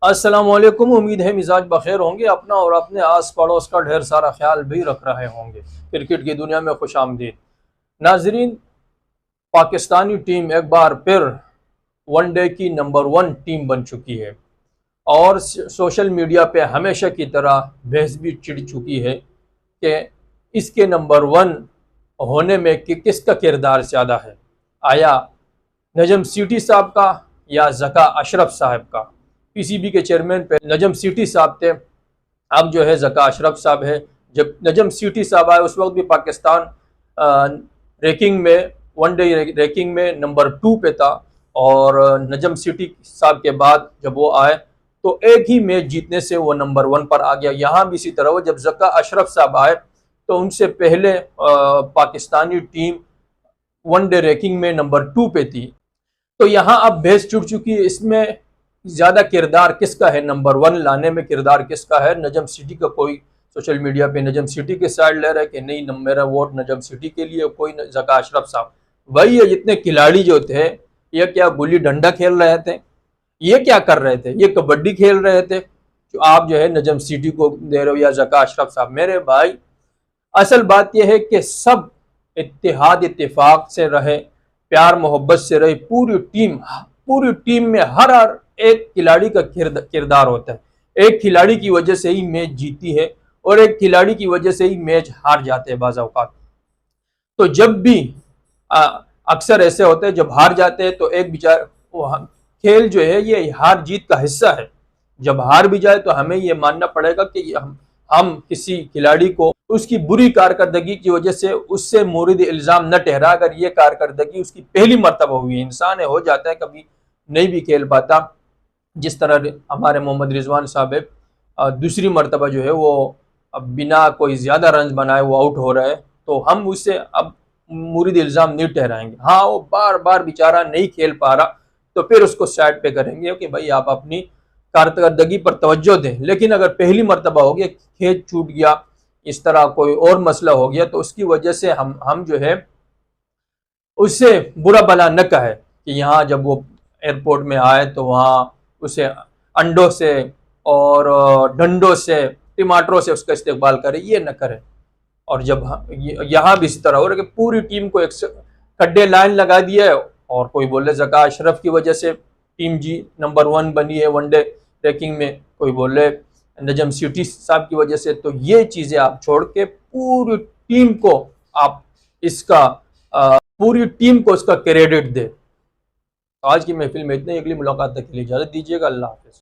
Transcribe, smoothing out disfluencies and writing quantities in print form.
अस्सलाम वालेकुम। उम्मीद है मिजाज बखैर होंगे, अपना और अपने आस पड़ोस का ढेर सारा ख्याल भी रख रहे होंगे। क्रिकेट की दुनिया में खुश आमदीद नाजरीन। पाकिस्तानी टीम एक बार फिर वनडे की नंबर 1 टीम बन चुकी है और सोशल मीडिया पे हमेशा की तरह बहस भी छिड़ चुकी है कि इसके नंबर 1 होने में किसका किरदार ज़्यादा है, आया नजम सीटी साहब का या ज़का अशरफ साहब का। पीसीबी के चेयरमैन पे नजम सीटी साहब थे, अब जो है ज़का अशरफ साहब है। जब नजम सीटी साहब आए उस वक्त भी पाकिस्तान रैंकिंग में, वनडे रैंकिंग में नंबर 2 पे था और नजम सीटी साहब के बाद जब वो आए तो एक ही मैच जीतने से वो नंबर 1 पर आ गया। यहाँ भी इसी तरह हुआ, जब ज़का अशरफ साहब आए तो उनसे पहले पाकिस्तानी टीम वनडे रैंकिंग में नंबर 2 पे थी। तो यहाँ अब बहस जुड़ चुकी है, इसमें ज़्यादा किरदार किसका है, नंबर 1 लाने में किरदार किसका है। नजम सिटी का कोई सोशल मीडिया पे नजम सिटी के साइड ले रहा है कि नहीं मेरा वोट नजम सिटी के लिए, कोई ज़का अशरफ साहब। वही है, जितने खिलाड़ी जो थे ये क्या गुल्ली डंडा खेल रहे थे, ये क्या कर रहे थे, ये कबड्डी खेल रहे थे जो आप जो है नजम सिटी को दे रहे हो या ज़का अशरफ साहब। मेरे भाई असल बात यह है कि सब इत्तेहाद इत्तेफाक से रहे, प्यार मोहब्बत से रहे। पूरी टीम में हर एक खिलाड़ी का किरदार होता है। एक खिलाड़ी की वजह से ही मैच जीती है और एक खिलाड़ी की वजह से ही मैच हार जाते हैं बाज़ औक़ात। तो जब भी अक्सर ऐसे होते हैं, जब हार जाते हैं तो एक बेचारा, खेल जो है ये हार जीत का हिस्सा है। जब हार भी जाए तो हमें ये मानना पड़ेगा कि हम किसी खिलाड़ी को उसकी बुरी कारकर्दगी की वजह से उससे मोरिद इल्ज़ाम न ठहरा। अगर ये कारकर्दगी उसकी पहली मर्तबा हुई, इंसान है, हो जाता है, कभी नहीं भी खेल पाता। जिस तरह हमारे मोहम्मद रिजवान साहब है, दूसरी मर्तबा जो है वो अब बिना कोई ज़्यादा रन बनाए वो आउट हो रहा है, तो हम उससे अब मुरीद इल्ज़ाम नहीं ठहराएंगे। हाँ, वो बार बार बेचारा नहीं खेल पा रहा तो फिर उसको साइड पे करेंगे कि भाई आप अपनी कारकर्दगी पर तवज्जो दें। लेकिन अगर पहली मर्तबा हो गया, खेत छूट गया, इस तरह कोई और मसला हो गया, तो उसकी वजह से हम जो है उससे बुरा भला न कहे कि यहाँ जब वो एयरपोर्ट में आए तो वहाँ उसे अंडों से और डंडों से, टमाटरों से उसका इस्तेमाल करे, ये न करे। और जब यहाँ भी इस तरह हो रहा है कि पूरी टीम को एक खड्डे लाइन लगा दिया है और कोई बोले ज़का अशरफ की वजह से टीम जी नंबर 1 बनी है वनडे रैंकिंग में, कोई बोले नजम सिटी साहब की वजह से। तो ये चीज़ें आप छोड़ के पूरी टीम को आप इसका पूरी टीम को इसका क्रेडिट दे। आज की महफिल में इतने, अगली मुलाकात तक के लिए इजाज़त दीजिएगा। अल्लाह हाफ़िज़।